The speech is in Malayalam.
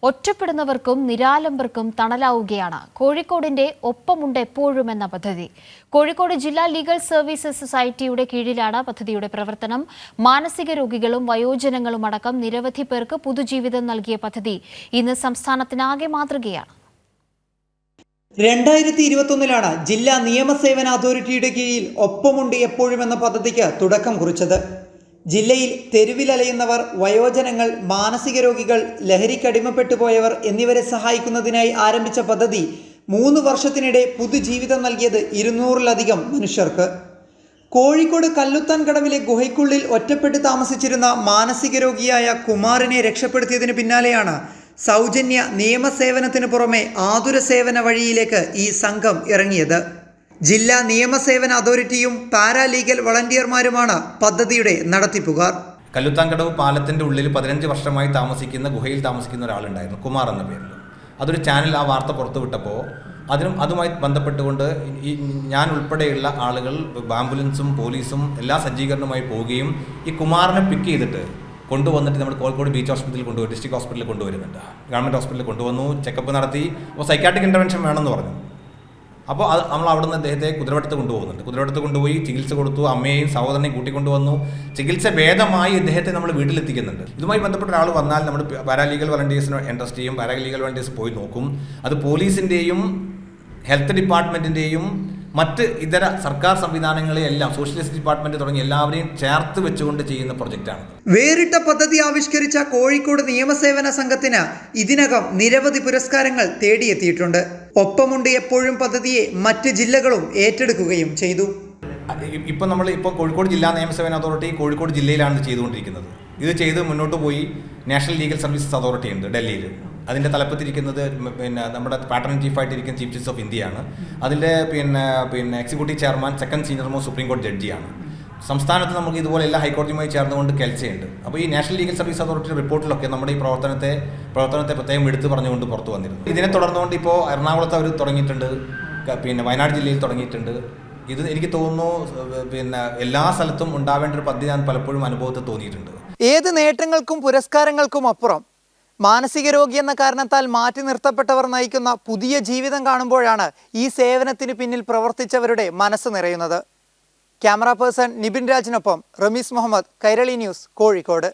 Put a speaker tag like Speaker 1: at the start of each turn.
Speaker 1: ഒറ്റപ്പെടുന്നവർക്കും നിരാലംബർക്കും തണലാവുകയാണ് കോഴിക്കോടിന്റെ ഒപ്പമുണ്ട് എപ്പോഴും എന്ന പദ്ധതി. കോഴിക്കോട് ജില്ലാ ലീഗൽ സർവീസസ് സൊസൈറ്റിയുടെ കീഴിലാണ് പദ്ധതിയുടെ പ്രവർത്തനം. മാനസിക രോഗികളും വയോജനങ്ങളും അടക്കം നിരവധി പേർക്ക് പുതുജീവിതം നൽകിയ പദ്ധതി ഇന്ന് സംസ്ഥാനത്തിനാകെ മാതൃകയാണ്.
Speaker 2: 2021 ജില്ലാ നിയമസേവന അതോറിറ്റിയുടെ കീഴിൽ ഒപ്പമുണ്ട് എപ്പോഴും എന്ന പദ്ധതിക്ക് തുടക്കം കുറിച്ചത്. ജില്ലയിൽ തെരുവിലലയുന്നവർ, വയോജനങ്ങൾ, മാനസിക രോഗികൾ, ലഹരിക്കടിമപ്പെട്ടു പോയവർ എന്നിവരെ സഹായിക്കുന്നതിനായി ആരംഭിച്ച പദ്ധതി 3 വർഷത്തിനിടെ പുതുജീവിതം നൽകിയത് 200-ലധികം മനുഷ്യർക്ക്. കോഴിക്കോട് കല്ലുത്താൻ കടവിലെ ഗുഹയ്ക്കുള്ളിൽ ഒറ്റപ്പെട്ട് താമസിച്ചിരുന്ന മാനസിക രോഗിയായ കുമാറിനെ രക്ഷപ്പെടുത്തിയതിന് പിന്നാലെയാണ് സൗജന്യ നിയമസേവനത്തിന് പുറമെ ആതുര സേവന വഴിയിലേക്ക് ഈ സംഘം ഇറങ്ങിയത്. ജില്ലാ നിയമസേവന അതോറിറ്റിയും പാരാലീഗൽ വളണ്ടിയർമാരുമാണ് പദ്ധതിയുടെ നടത്തിപ്പുകാർ.
Speaker 3: കല്ലുത്താൻകടവ് പാലത്തിൻ്റെ ഉള്ളിൽ 15 വർഷമായി താമസിക്കുന്ന ഗുഹയിൽ താമസിക്കുന്ന ഒരാളുണ്ടായിരുന്നു, കുമാർ എന്ന പേരിൽ. അതൊരു ചാനൽ ആ വാർത്ത പുറത്തുവിട്ടപ്പോൾ അതുമായി ബന്ധപ്പെട്ടുകൊണ്ട് ഞാൻ ഉൾപ്പെടെയുള്ള ആളുകൾ ആംബുലൻസും പോലീസും എല്ലാ സജ്ജീകരണവുമായി പോവുകയും ഈ കുമാറിനെ പിക്ക് ചെയ്തിട്ട് കൊണ്ടുവന്നിട്ട് നമ്മൾ കോഴിക്കോട് ബീച്ച് ഹോസ്പിറ്റലിൽ കൊണ്ടുപോയി, ഡിസ്ട്രിക്ട് ഹോസ്പിറ്റലിൽ കൊണ്ടുവരുന്നുണ്ട്. ഗവൺമെൻറ് ഹോസ്പിറ്റലിൽ കൊണ്ടുവന്നു, ചെക്കപ്പ് നടത്തി. അപ്പോൾ സൈക്കാട്രിക് ഇൻ്റർവെൻഷൻ വേണമെന്ന് പറഞ്ഞു. അപ്പോൾ നമ്മൾ അവിടുന്ന് അദ്ദേഹത്തെ കുതിരവട്ടത്ത് കൊണ്ടുപോകുന്നുണ്ട്. കുതിരവട്ടത്ത് കൊണ്ടുപോയി ചികിത്സ കൊടുത്തു. അമ്മയെയും സഹോദരനെയും കൂട്ടിക്കൊണ്ടുവന്നു. ചികിത്സ ഭേദമായി ഇദ്ദേഹത്തെ നമ്മൾ വീട്ടിലെത്തിക്കുന്നുണ്ട്. ഇതുമായി ബന്ധപ്പെട്ട ഒരാൾ വന്നാൽ നമ്മൾ പാരാലീഗൽ വളണ്ടിയേഴ്സിന് ഇൻട്രസ്റ്റ് ചെയ്യും. പാരാലീഗൽ വളണ്ടിയേഴ്സ് പോയി നോക്കും. അത് പോലീസിൻ്റെയും ഹെൽത്ത് ഡിപ്പാർട്ട്മെൻറ്റിൻ്റെയും മറ്റ് ഇതര സർക്കാർ സംവിധാനങ്ങളെയെല്ലാം, സോഷ്യലിസ്റ്റ് ഡിപ്പാർട്ട്മെന്റ് തുടങ്ങി എല്ലാവരെയും ചേർത്ത് വെച്ചുകൊണ്ട് ചെയ്യുന്ന പ്രൊജക്റ്റാണ്.
Speaker 2: വേറിട്ട പദ്ധതി ആവിഷ്കരിച്ച കോഴിക്കോട് നിയമസേവന സംഘത്തിന് ഇതിനകം നിരവധി പുരസ്കാരങ്ങൾ തേടിയെത്തിയിട്ടുണ്ട്. ഒപ്പമുണ്ട് എപ്പോഴും പദ്ധതിയെ മറ്റ് ജില്ലകളും ഏറ്റെടുക്കുകയും ചെയ്തു.
Speaker 3: ഇപ്പോൾ കോഴിക്കോട് ജില്ലാ നിയമസേവന അതോറിറ്റി കോഴിക്കോട് ജില്ലയിലാണ് ഇത് ചെയ്തുകൊണ്ടിരിക്കുന്നത്. ഇത് ചെയ്ത് മുന്നോട്ട് പോയി നാഷണൽ ലീഗൽ സർവീസസ് അതോറിറ്റി ഉണ്ട് ഡൽഹിയിൽ. അതിൻ്റെ തലപ്പത്തിരിക്കുന്നത് നമ്മുടെ പാറ്റേൺ ചീഫായിട്ടിരിക്കുന്ന ചീഫ് ജസ്റ്റിസ് ഓഫ് ഇന്ത്യയാണ്. അതിൻ്റെ executive chairman second senior most supreme കോടതി ജഡ്ജിയാണ്. സംസ്ഥാനത്ത് നമുക്ക് ഇതുപോലെ എല്ലാ ഹൈക്കോടതിയുമായി ചേർന്നുകൊണ്ട് കെൽസയുണ്ട്. അപ്പോൾ ഈ നാഷണൽ ലീഗൽ സർവീസ് അതോറിറ്റി റിപ്പോർട്ടിലൊക്കെ നമ്മുടെ ഈ പ്രവർത്തനത്തെ പ്രത്യേകം എടുത്ത് പറഞ്ഞുകൊണ്ട് പുറത്തു വന്നിരുന്നു. ഇതിനെ തുടർന്നുകൊണ്ട് ഇപ്പോൾ എറണാകുളത്ത് അവർ തുടങ്ങിയിട്ടുണ്ട്, വയനാട് ജില്ലയിൽ തുടങ്ങിയിട്ടുണ്ട്. ഇത് എനിക്ക് തോന്നുന്നു എല്ലാ സ്ഥലത്തും ഉണ്ടാവേണ്ട ഒരു പദ്ധതി ഞാൻ പലപ്പോഴും അനുഭവത്തിൽ തോന്നിയിട്ടുണ്ട്.
Speaker 2: ഏത് നേട്ടങ്ങൾക്കും പുരസ്കാരങ്ങൾക്കും അപ്പുറം മാനസിക രോഗി എന്ന കാരണത്താൽ മാറ്റി നിർത്തപ്പെട്ടവർ നയിക്കുന്ന പുതിയ ജീവിതം കാണുമ്പോഴാണ് ഈ സേവനത്തിന് പിന്നിൽ പ്രവർത്തിച്ചവരുടെ മനസ്സ് നിറയുന്നത്. ക്യാമറ പേഴ്സൺ നിബിൻ രാജിനൊപ്പം റമീസ് മുഹമ്മദ്, കൈരളി ന്യൂസ്, കോഴിക്കോട്.